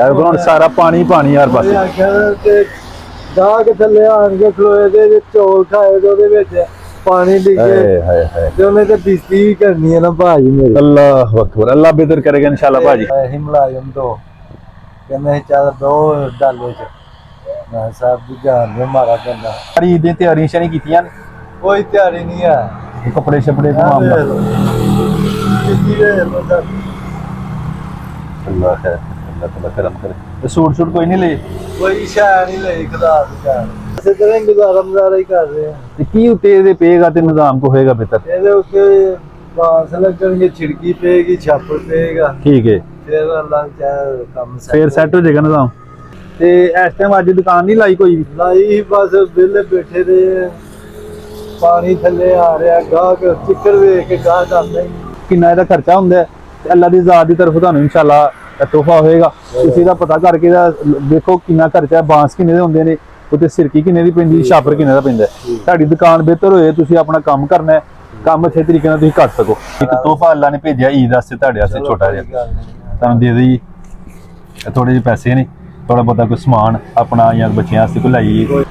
ਹੁਣ ਸਾਰਾ ਪਾਣੀ ਪਾਣੀ ਹਰ ਪਾਸੇ ਜਾ ਕੇ ਥੱਲੇ ਆਣ ਕੇ ਖਲੋਏ ਦੇ ਚੌਲ ਖਾਏ ਤੇ ਉਹਦੇ ਵਿੱਚ ਪਾਣੀ ਡਿੱਗੇ ਹਾਏ ਹਾਏ ਤੇ ਉਹਨੇ ਤੇ ਬਿਸਤੀ ਵੀ ਕਰਨੀ ਹੈ ਨਾ ਭਾਜੀ ਮੇਰੇ। ਅੱਲਾਹੁ ਅਕਬਰ, ਅੱਲਾ ਬੇਹਤਰ ਕਰੇਗਾ इंशाल्लाह ਭਾਜੀ। ਅਸੀਂ ਮੁਲਾਜ਼ਮ ਤੋਂ ਕਹਿੰਦੇ ਚੱਲ ਦੋ ਡਾਲੇ ਚ ਮੈਂ ਸਾਹਿਬ ਦੀ ਜਾਨ ਨੂੰ ਮਾਰਾ ਪੈਂਦਾ। ਈਦ ਦੀਆਂ ਤਿਆਰੀਆਂ ਸ਼ਾਨੀ ਕੀਤੀਆਂ ਨੇ? ਕੋਈ ਤਿਆਰੀ ਨਹੀਂ ਹੈ। ਕੱਪੜੇ ਛਪੜੇ ਦਾ ਮਾਮਲਾ ਅੱਲਾਹ ਹੈ, ਅੱਲਾਹ ਤਾਲਾ ਕਰਮ करे। ਤੇ ਸੂਟ कोई नहीं ले? ਕੋਈ ਸ਼ਾਇ ਨਹੀਂ ਲਈ ਖੁਦਾ ਦੀ ਜਾਨ। ਇਸੇ ਤਰ੍ਹਾਂ ਗੁਜ਼ਾਰਾ ਮਜ਼ਾਰਾ ਹੀ ਕਰ ਰਹੇ ਆ। ਤੇ ਕੀ ਉੱਤੇ ਇਹਦੇ ਪਏਗਾ ਤੇ ਨਿਜ਼ਾਮ ਕੋ ਹੋਏਗਾ ਬਿਹਤਰ? ਇਹਦੇ ਉੱਤੇ ਬਾਂਸ ਲੱਗਣਗੇ, ਛਿੜਕੀ ਪਏਗੀ, ਛਾਪਰ ਪਏਗਾ। ਠੀਕ ਹੈ, ਫਿਰ ਅੱਲਾਹ ਚਾਹੇ ਕੰਮ ਫਿਰ ਸੈੱਟ ਹੋ ਜਾਏਗਾ ਨਿਜ਼ਾਮ। ਤੇ ਇਸ ਟਾਈਮ ਅੱਜ ਦੁਕਾਨ ਨਹੀਂ ਲਾਈ ਕੋਈ ਵੀ? ਲਾਈ ਬਸ ਵਿਹਲੇ ਬੈਠੇ ਦੇ, ਪਾਣੀ ਥੱਲੇ ਆ ਰਿਹਾ, ਗਾਹਕ ਚਿੱਕਰ ਵੇਖ ਕੇ ਗਾਹਕ ਆਉਂਦਾ ਹੀ। ਕਿੰਨਾ ਇਹਦਾ ਖਰਚਾ ਹੁੰਦਾ ਹੈ ਤੇ ਅੱਲਾ ਦੀ ਜ਼ਾਤ ਦੀ ਤਰਫ ਤੁਹਾਨੂੰ ਇਨਸ਼ਾਅੱਲਾ ਤੋਹਫਾ ਹੋਏਗਾ। ਤੁਸੀਂ ਦਾ ਪਤਾ ਕਰਕੇ ਦਾ ਦੇਖੋ ਕਿੰਨਾ ਖਰਚਾ ਹੈ, ਬਾਂਸ ਕਿੰਨੇ ਦੇ ਹੁੰਦੇ ਨੇ, ਉੱਤੇ ਸਿਰਕੀ ਕਿੰਨੇ ਦੀ ਪੈਂਦੀ, ਛਾਪਰ ਕਿੰਨੇ ਦਾ ਪੈਂਦਾ। ਤੁਹਾਡੀ ਦੁਕਾਨ ਬਿਹਤਰ ਹੋਏ, ਤੁਸੀਂ ਆਪਣਾ ਕੰਮ ਕਰਨਾ ਹੈ, ਕੰਮ ਅੱਛੇ ਤਰੀਕੇ ਨਾਲ ਤੁਸੀਂ ਕਰ ਸਕੋ। ਇੱਕ ਤੋਹਫਾ ਅੱਲਾ ਨੇ ਭੇਜਿਆ ਈਦ ਵਾਸਤੇ ਤੁਹਾਡੇ ਵਾਸਤੇ, ਛੋਟਾ ਜਿਹਾ ਤੁਹਾਨੂੰ ਦੇ ਦੇਈ। ਥੋੜੇ ਜਿਹੇ ਪੈਸੇ ਨੇ, ਥੋੜਾ ਬਹੁਤਾ ਕੋਈ ਸਮਾਨ ਆਪਣਾ ਜਾਂ ਬੱਚਿਆਂ ਵਾਸਤੇ ਕੋਈ ਲਾਈਏ।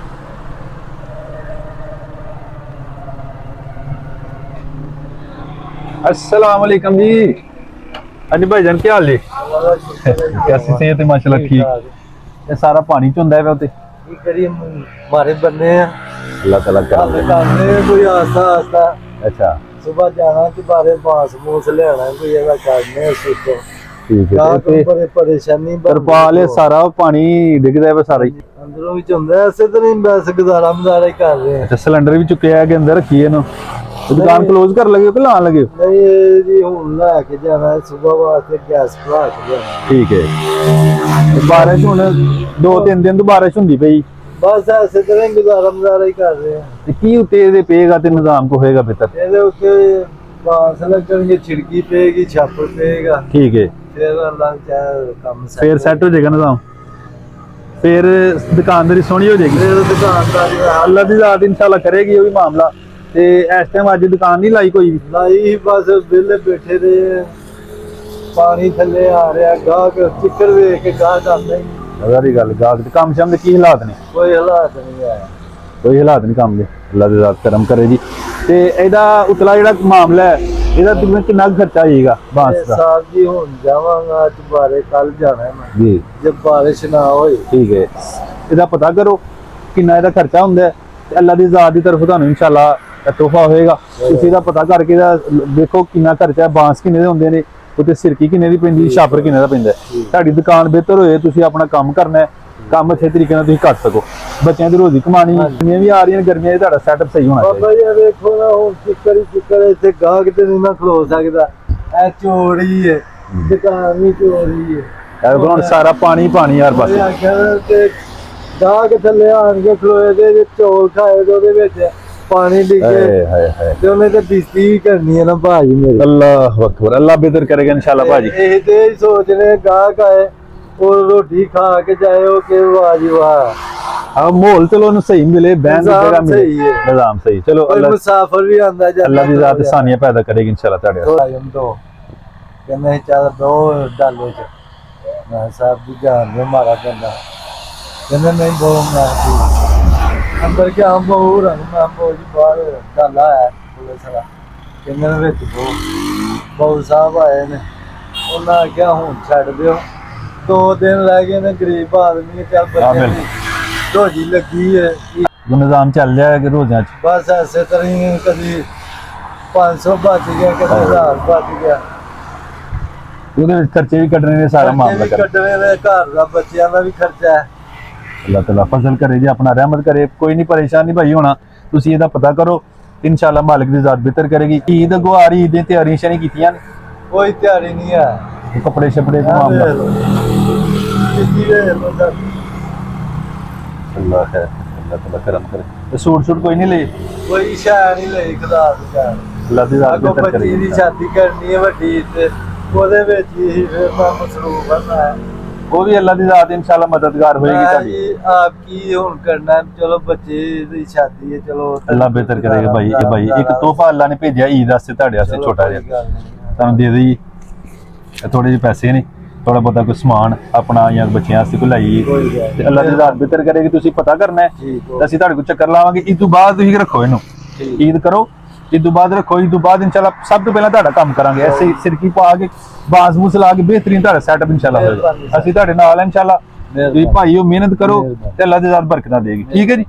अस्सलाम वालेकुम जी। हाँ जी भाईजान, क्या हाल जी? कैसी सेहत है? माशाल्लाह ठीक। ये सारा पानी च हुंदा है ते की करिए मारे बनने हैं। अल्लाह ताला करने कोई आस्ता आस्ता। अच्छा, सुबह जाना कि बारे बांस मूस लेना कोई ऐसा करने सिस्टम। ठीक है। ते बड़े परेशानी तरपाल सारा पानी डिगदा है सारा ही अंदरों भी हुंदा है। ऐसे तो नहीं बस गुजारा मजारा ही कर रहे हैं। अच्छा, सिलेंडर भी चुके है कि अंदर रखिए ना? दुकान क्लोज कर लगे कि ला लगे? नहीं जी, हुन लेके जाना है सुबह वास्ते, गैस भरा के जाना। ठीक है। बारिश हुन 2-3 दिन तो बारिश हुंदी पई, बस ऐसे तरह गुजारा मजारा ही कर रहे हैं। ते की उत्ते ਇਹਦੇ ਪਏਗਾ ਤੇ ਨਿਜ਼ਾਮ ਕੋ ਹੋਏਗਾ ਬਿਹਤਰ? ਇਹਦੇ ਉੱਤੇ ਬਾਂਸ ਲੱਗਣਗੇ, ਛਿੜਕੀ ਪਏਗੀ, ਛਾਪਰ ਪਏਗਾ। ठीक है, ਫਿਰ ਅੱਲਾਹ ਚਾਹੇ ਕੰਮ फिर सेट हो जाएगा निजाम, फिर दुकानदारी सोहनी हो जाएगी। ਫਿਰ ਦੁਕਾਨਦਾਰੀ अल्लाह दी ज़ात इंशाल्लाह करेगी वो भी मामला। ते इस टाइम अज दुकान नहीं लाई कोई भी? ਲਾਈ ਬਸ ਵਿਹਲੇ ਬੈਠੇ ਦੇ, ਪਾਣੀ ਥੱਲੇ ਆ ਰਿਹਾ, ਗਾਹਕ ਚਿੱਕਰ ਵੇਖ ਕੇ ਗਾਹਕ ਆਉਂਦਾ ਹੀ। सारी गल गाहक काम शाम के की हालात ने? ਕੋਈ ਹਾਲਾਤ ਨਹੀਂ ਹੈ, कोई हालात नहीं काम दे। अल्लाह दी ज़ात करम करे जी। ते ਇਹਦਾ ਉਤਲਾ ਜਿਹੜਾ ਮਾਮਲਾ ਹੈ ਇਹਦਾ ਤਕਰੀਬਨ ਕਿੰਨਾ ਖਰਚਾ ਆਏਗਾ ਬਾਂਸ ਦਾ? ਸਾਹਿਬ ਜੀ ਹੁਣ ਜਾਵਾਂਗਾ ਅੱਜ ਬਾਰੇ, ਕੱਲ ਜਾਣਾ ਮੈਂ ਜੀ। ਜੇ ਬਾਰਿਸ਼ ਨਾ ਹੋਈ। ਠੀਕ ਹੈ, ਇਹਦਾ ਪਤਾ ਕਰੋ ਕਿੰਨਾ ਇਹਦਾ ਖਰਚਾ ਹੁੰਦਾ ਹੈ ਤੇ ਅੱਲਾ ਦੀ ਜ਼ਾਤ ਦੀ ਤਰਫ ਤੁਹਾਨੂੰ ਇਨਸ਼ਾਅੱਲਾ ਤੋਹਫਾ ਹੋਏਗਾ। ਤੁਸੀਂ ਇਹਦਾ ਪਤਾ ਕਰਕੇ ਦਾ ਦੇਖੋ ਕਿੰਨਾ ਖਰਚਾ ਹੈ, ਬਾਂਸ ਕਿੰਨੇ ਦੇ ਹੁੰਦੇ ਨੇ, ਉੱਤੇ ਸਿਰਕੀ ਕਿੰਨੇ ਦੀ ਪੈਂਦੀ, ਛਾਪਰ ਕਿੰਨੇ ਦਾ ਪੈਂਦਾ। ਤੁਹਾਡੀ ਦੁਕਾਨ ਬਿਹਤਰ ਹੋਏ, ਤੁਸੀਂ ਆਪਣਾ ਕੰਮ ਕਰਨਾ ਹੈ, ਕੰਮ ਅੱਛੇ ਤਰੀਕੇ ਨਾਲ ਤੁਸੀਂ ਕਰ ਸਕੋ। ਬੱਚਿਆਂ ਦੀ ਰੋਜ਼ੀ ਕਮਾਣੀ ਜਿੰਨੀਆਂ ਵੀ ਆ ਰਹੀਆਂ ਗਰਮੀਆਂ 'ਚ ਤੁਹਾਡਾ ਸੈਟਅਪ ਸਹੀ ਹੋਣਾ ਚਾਹੀਦਾ। ਬਾਬਾ ਜੀ ਵੇਖੋ ਨਾ, ਹੁਣ ਚਿੱਕਰ ਹੀ ਚਿੱਕਰ, ਇੱਥੇ ਗਾਹਕ ਤੇ ਨਹੀਂ ਨਾ ਖਲੋ ਸਕਦਾ। ਇਹ ਚੋਰੀ ਹੈ, ਦੁਕਾਨ ਵੀ ਚੋਰੀ ਹੈ। ਹੁਣ ਸਾਰਾ ਪਾਣੀ ਪਾਣੀ ਹਰ ਪਾਸੇ। ਆਖਿਆ ਤੇ ਗਾਹਕ ਥੱਲੇ ਆਣ ਕੇ ਖਲੋਏ ਦੇ ਚੌਲ ਖਾਏ ਤੇ ਉਹਦੇ ਵਿੱਚ ਪਾਣੀ ਡਿੱਗੇ ਤੇ ਉਹਨੇ ਤੇ ਬਿਸਤੀ ਵੀ ਕਰਨੀ ਹੈ ਨਾ ਭਾਜੀ ਮੇਰੇ। ਅੱਲਾਹੁ ਅਕਬਰ, ਅੱਲਾ ਬੇਹਤਰ ਕਰੇਗਾ ਇਨਸ਼ਾਅੱਲਾ ਭਾਜੀ। ਇਹ ਤੇ ਹੀ ਸੋਚ ਰਹੇ ਗਾਹਕ ਆਏ ਉਹ ਰੋਟੀ ਖਾ ਕੇ ਜਾਏ, ਉਹ ਕਿ ਵਾਹ ਜੀ ਵਾਹ। हाँ, माहौल चलो सही मिले, बहन की जगह मिले, सही है, निजाम सही। चलो अल्लाह मुसाफिर भी आंदा जाता, अल्लाह की ज़ात आसानियां पैदा करेगी इंशाल्लाह ताड़े। मुलाजिम तो कहने चल दो डाले च मैं साहब की जान में मारा पैंदा। कहने नहीं दो, मैं अंदर के हम बहु रंग मैं बहु जी बाहर डाला है पुलिस वाला। कहने विच बहु साहब आए ने, उन्हें आख्या हुण छड्ड दिओ, 2 दिन रह गए ने, गरीब आदमी चल बच्चे रोजी लगी है। वो निजाम चल रहा है कि रोज़ां च बस ऐसे तरह ही कभी 500 बच गया, कभी 1000 बच गया। ਉਹਦੇ ਵਿੱਚ ਖਰਚੇ ਵੀ ਕੱਢਣੇ ਨੇ, ਸਾਰਾ ਮਾਮਲਾ ਕਰ। ਕੱਢਣੇ ਨੇ, ਘਰ ਦਾ ਬੱਚਿਆਂ ਦਾ ਵੀ ਖਰਚਾ ਹੈ। ਅੱਲਾਹ ਤਾਲਾ ਫਜ਼ਲ ਕਰੇ ਜੀ, ਆਪਣਾ ਰਹਿਮਤ ਕਰੇ। ਕੋਈ ਨਹੀਂ, ਪਰੇਸ਼ਾਨ ਨਹੀਂ ਭਾਈ ਹੋਣਾ। ਤੁਸੀਂ ਇਹਦਾ ਪਤਾ ਕਰੋ, ਇਨਸ਼ਾਅੱਲਾ ਮਾਲਿਕ ਦੀ ਜ਼ਾਤ ਬਿਹਤਰ ਕਰੇਗੀ। ਈਦ ਅੱਗੋਂ ਆ ਰਹੀ, ਈਦ ਦੀਆਂ ਤਿਆਰੀਆਂ ਸ਼ਾਨੀ ਕੀਤੀਆਂ ਨੇ? ਕੋਈ ਤਿਆਰੀ ਨਹੀਂ ਹੈ। ਕੱਪੜੇ ਛਪੜੇ ਦਾ ਮਾਮਲਾ ਅੱਲਾਹ ਹੈ, ਅੱਲਾਹ ਤਾਲਾ ਕਰਮ करे। ਤੇ ਸੂਟ ਕੋਈ ਨਹੀਂ ਲਏ? ਕੋਈ ਸ਼ਾਇ ਨਹੀਂ ਲਈ ਖੁਦਾ ਦੀ ਜਾਨ। ਅੱਲਾਹ ਦੀ ਜ਼ਾਤ ਬਿਹਤਰ ਬੱਚੀ ਕਰੇਗੀ। ਦੀ ਸ਼ਾਦੀ ਕਰਨੀ ਹੈ ਵੱਡੀ, ਤੇ ਉਹਦੇ ਵਿੱਚ ਹੀ ਫਿਰ ਮੈਂ ਮਸਰੂਫ ਹਾਂ। ਉਹ ਵੀ ਅੱਲਾਹ ਦੀ ਜ਼ਾਤ इंशाल्लाह मददगार होएगी ताकि आपकी हुन करना है। चलो बच्चे दी शादी है, चलो अल्लाह बेहतर करेगा भाई। ये भाई एक तोहफा अल्लाह ने भेजा ईद वास्ते ਤੁਹਾਡੇ ਵਾਸਤੇ, ਛੋਟਾ ਜਿਹਾ ਤੁਹਾਨੂੰ ਦੇ ਦੇਈ। ਥੋੜੇ ਜਿਹੇ ਪੈਸੇ ਨੇ, ਥੋੜਾ ਬਹੁਤਾ ਕੋਈ ਸਮਾਨ ਆਪਣਾ ਜਾਂ ਬੱਚਿਆਂ ਵਾਸਤੇ ਕੋਈ ਲਾਈਏ ਕੋਈ ਗੱਲ ਤੇ ਅੱਲਾਹ ਦੀ ਜ਼ਾਤ ਬਿਹਤਰ ਕਰੇਗੀ। ਤੁਸੀਂ ਪਤਾ ਕਰਨਾ ਹੈ ਠੀਕ ਤੇ ਅਸੀਂ ਤੁਹਾਡੇ ਕੋਲ ਚੱਕਰ ਲਾਵਾਂਗੇ। ਇਸ ਤੋਂ ਬਾਅਦ ਤੁਸੀਂ ਰੱਖੋ ਇਹਨੂੰ, ਠੀਕ। ਈਦ ਕਰੋ, ਇਸ ਤੋਂ ਬਾਅਦ ਰੱਖੋ। ਇਸ ਤੋਂ ਬਾਅਦ ਇਨਸ਼ਾਅੱਲਾ ਸਭ ਤੋਂ ਪਹਿਲਾਂ ਤੁਹਾਡਾ ਕੰਮ ਕਰਾਂਗੇ, ਐਸੇ ਸਿਰਕੀ ਪਾ ਕੇ ਬਾਜ਼ ਬੂਸ ਲਾ ਕੇ ਬਿਹਤਰੀਨ ਤੁਹਾਡਾ ਸੈਟਅਪ ਇਨਸ਼ਾਅੱਲਾ ਹੋਏਗਾ। ਅਸੀਂ ਤੁਹਾਡੇ ਨਾਲ ਹਾਂ ਇਨਸ਼ਾਅੱਲਾ। ਤੁਸੀਂ ਭਾਈਓ ਮਿਹਨਤ ਕਰੋ ਤੇ ਅੱਲਾਹ ਦੀ ਜ਼ਾਤ ਬਰਕਤਾਂ ਦੇਗੀ। ਠੀਕ ਹੈ ਜੀ।